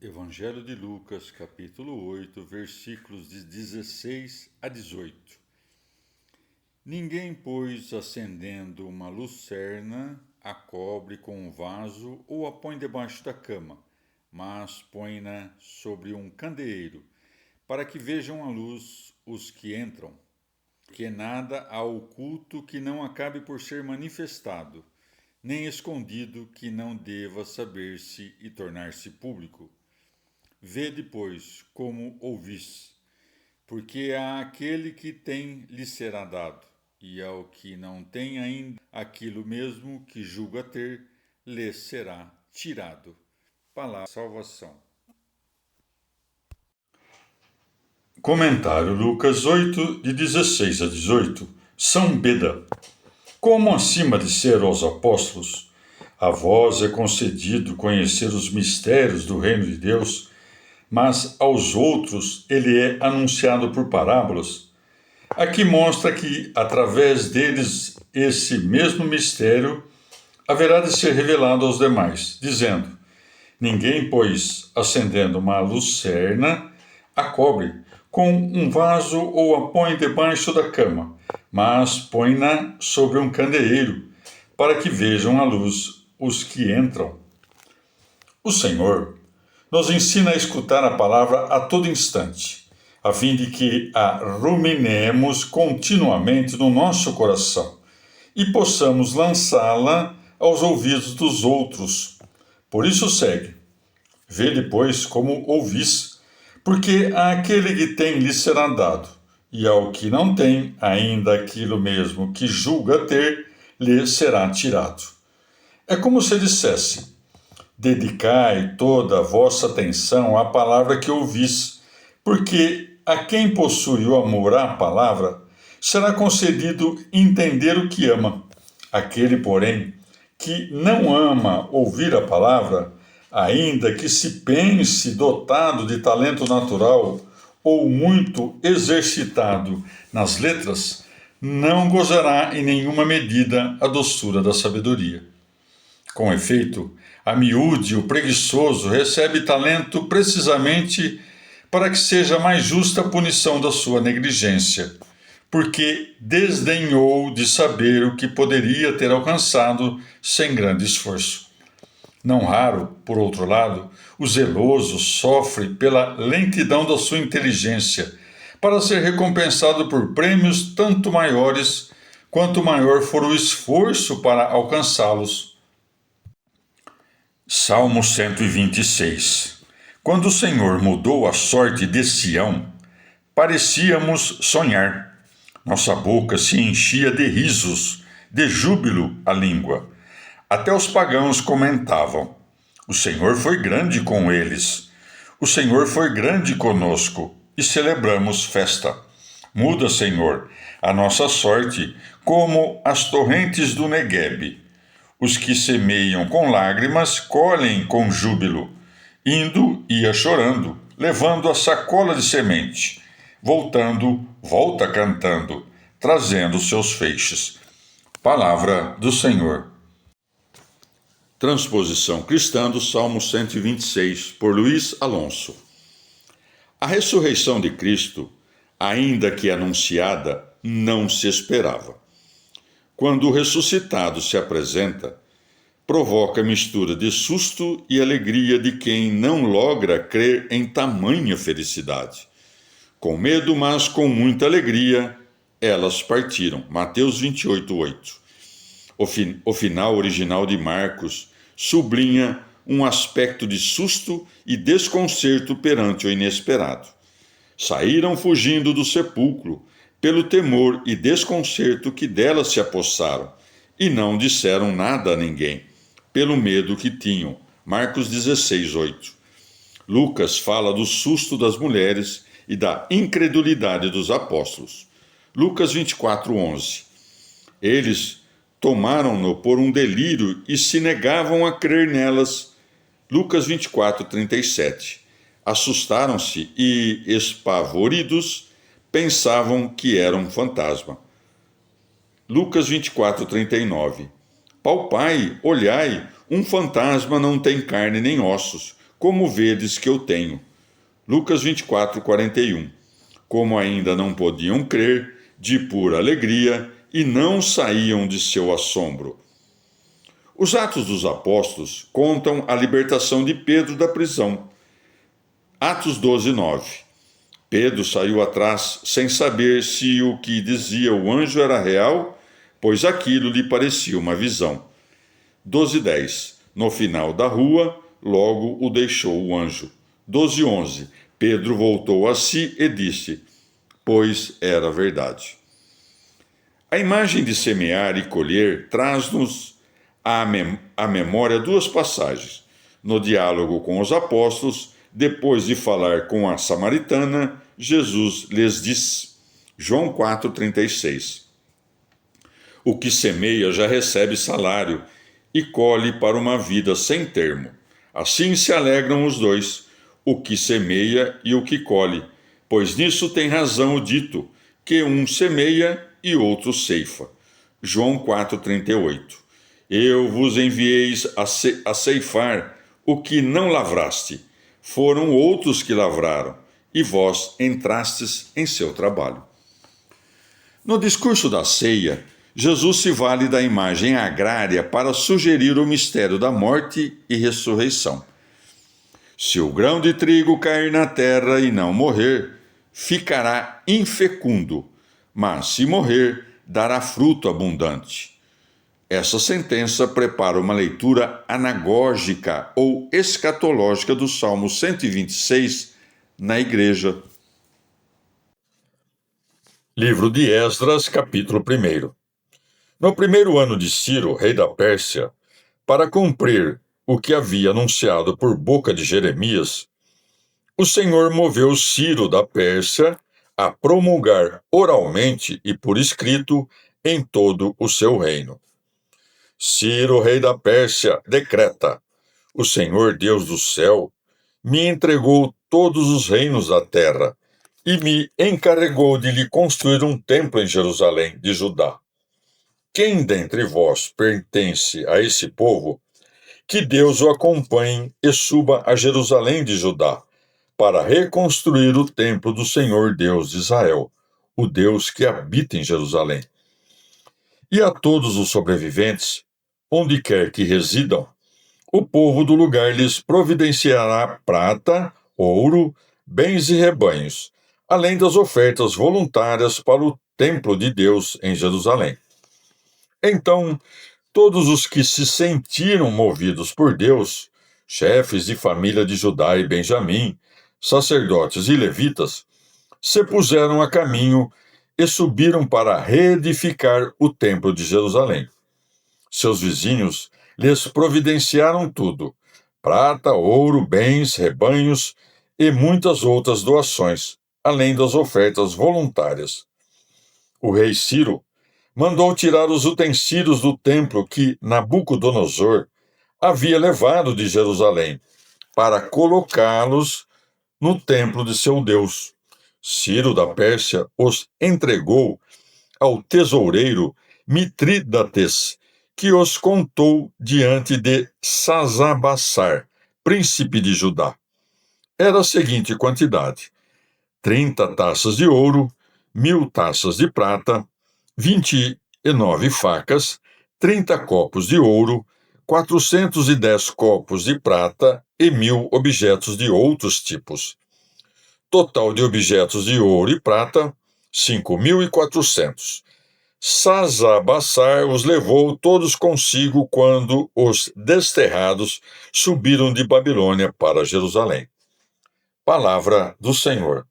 Evangelho de Lucas, capítulo 8, versículos de 16 a 18. Ninguém, pois, acendendo uma lucerna, a cobre com um vaso ou a põe debaixo da cama, mas põe-na sobre um candeeiro, para que vejam a luz os que entram. Porque nada há oculto que não acabe por ser manifestado, nem escondido que não deva saber-se e tornar-se público. Vede, pois, como ouvis, porque a aquele que tem lhe será dado, e ao que não tem ainda aquilo mesmo que julga ter, lhe será tirado. Palavra de salvação. Comentário Lucas 8, de 16 a 18. São Beda. Como acima de ser aos apóstolos, a vós é concedido conhecer os mistérios do reino de Deus, mas aos outros ele é anunciado por parábolas. Aqui mostra que, através deles, esse mesmo mistério haverá de ser revelado aos demais, dizendo: ninguém, pois, acendendo uma lucerna, a cobre com um vaso ou a põe debaixo da cama, mas põe-na sobre um candeeiro, para que vejam a luz os que entram. O Senhor nos ensina a escutar a palavra a todo instante, a fim de que a ruminemos continuamente no nosso coração e possamos lançá-la aos ouvidos dos outros. Por isso segue: vê depois como ouvis, porque àquele que tem lhe será dado, e ao que não tem, ainda aquilo mesmo que julga ter, lhe será tirado. É como se dissesse: dedicai toda a vossa atenção à palavra que ouvis, porque a quem possui o amor à palavra, será concedido entender o que ama. Aquele, porém, que não ama ouvir a palavra, ainda que se pense dotado de talento natural ou muito exercitado nas letras, não gozará em nenhuma medida a doçura da sabedoria. Com efeito, a miúde, o preguiçoso, recebe talento precisamente para que seja mais justa a punição da sua negligência, porque desdenhou de saber o que poderia ter alcançado sem grande esforço. Não raro, por outro lado, o zeloso sofre pela lentidão da sua inteligência, para ser recompensado por prêmios tanto maiores quanto maior for o esforço para alcançá-los. Salmo 126. Quando o Senhor mudou a sorte de Sião, parecíamos sonhar. Nossa boca se enchia de risos, de júbilo a língua. Até os pagãos comentavam: o Senhor foi grande com eles. O Senhor foi grande conosco, e celebramos festa. Muda, Senhor, a nossa sorte como as torrentes do Neguebe. Os que semeiam com lágrimas colhem com júbilo. Indo, ia chorando, levando a sacola de semente. Voltando, volta cantando, trazendo seus feixes. Palavra do Senhor. Transposição cristã do Salmo 126, por Luiz Alonso. A ressurreição de Cristo, ainda que anunciada, não se esperava. Quando o ressuscitado se apresenta, provoca mistura de susto e alegria de quem não logra crer em tamanha felicidade. Com medo, mas com muita alegria, elas partiram. Mateus 28:8. O final original de Marcos sublinha um aspecto de susto e desconcerto perante o inesperado. Saíram fugindo do sepulcro, pelo temor e desconcerto que dela se apossaram, e não disseram nada a ninguém, pelo medo que tinham. Marcos 16:8. Lucas fala do susto das mulheres e da incredulidade dos apóstolos. Lucas 24:11. Eles tomaram-no por um delírio e se negavam a crer nelas. Lucas 24:37. Assustaram-se e, espavoridos, pensavam que era um fantasma. Lucas 24:39. Palpai, olhai, um fantasma não tem carne nem ossos, como vedes que eu tenho. Lucas 24, 41. Como ainda não podiam crer, de pura alegria, e não saíam de seu assombro. Os Atos dos Apóstolos contam a libertação de Pedro da prisão. Atos 12, 9. Pedro saiu atrás sem saber se o que dizia o anjo era real, pois aquilo lhe parecia uma visão. 12, 10. No final da rua, logo o deixou o anjo. 12, 11. Pedro voltou a si e disse: pois era verdade. A imagem de semear e colher traz-nos à memória duas passagens. No diálogo com os apóstolos, depois de falar com a samaritana, Jesus lhes diz, João 4,36: o que semeia já recebe salário e colhe para uma vida sem termo. Assim se alegram os dois, o que semeia e o que colhe, pois nisso tem razão o dito, que um semeia e outro ceifa. João 4,38. Eu vos enviei a ceifar o que não lavraste. Foram outros que lavraram, e vós entrastes em seu trabalho. No discurso da ceia, Jesus se vale da imagem agrária para sugerir o mistério da morte e ressurreição. Se o grão de trigo cair na terra e não morrer, ficará infecundo, mas se morrer, dará fruto abundante. Essa sentença prepara uma leitura anagógica ou escatológica do Salmo 126 na igreja. Livro de Esdras, capítulo 1. No primeiro ano de Ciro, rei da Pérsia, para cumprir o que havia anunciado por boca de Jeremias, o Senhor moveu Ciro da Pérsia a promulgar oralmente e por escrito em todo o seu reino. Ciro, rei da Pérsia, decreta: o Senhor Deus do céu me entregou todos os reinos da terra e me encarregou de lhe construir um templo em Jerusalém de Judá. Quem dentre vós pertence a esse povo, que Deus o acompanhe e suba a Jerusalém de Judá, para reconstruir o templo do Senhor Deus de Israel, o Deus que habita em Jerusalém. E a todos os sobreviventes, onde quer que residam, o povo do lugar lhes providenciará prata, ouro, bens e rebanhos, além das ofertas voluntárias para o templo de Deus em Jerusalém. Então, todos os que se sentiram movidos por Deus, chefes de família de Judá e Benjamim, sacerdotes e levitas, se puseram a caminho e subiram para reedificar o templo de Jerusalém. Seus vizinhos lhes providenciaram tudo: prata, ouro, bens, rebanhos e muitas outras doações, além das ofertas voluntárias. O rei Ciro mandou tirar os utensílios do templo que Nabucodonosor havia levado de Jerusalém, para colocá-los no templo de seu Deus. Ciro da Pérsia os entregou ao tesoureiro Mitrídates, que os contou diante de Sasabassar, príncipe de Judá. Era a seguinte quantidade: 30 taças de ouro, 1000 taças de prata, 29 facas, 30 copos de ouro, 410 copos de prata e 1000 objetos de outros tipos. Total de objetos de ouro e prata, 5.400. Sasabassar os levou todos consigo quando os desterrados subiram de Babilônia para Jerusalém. Palavra do Senhor.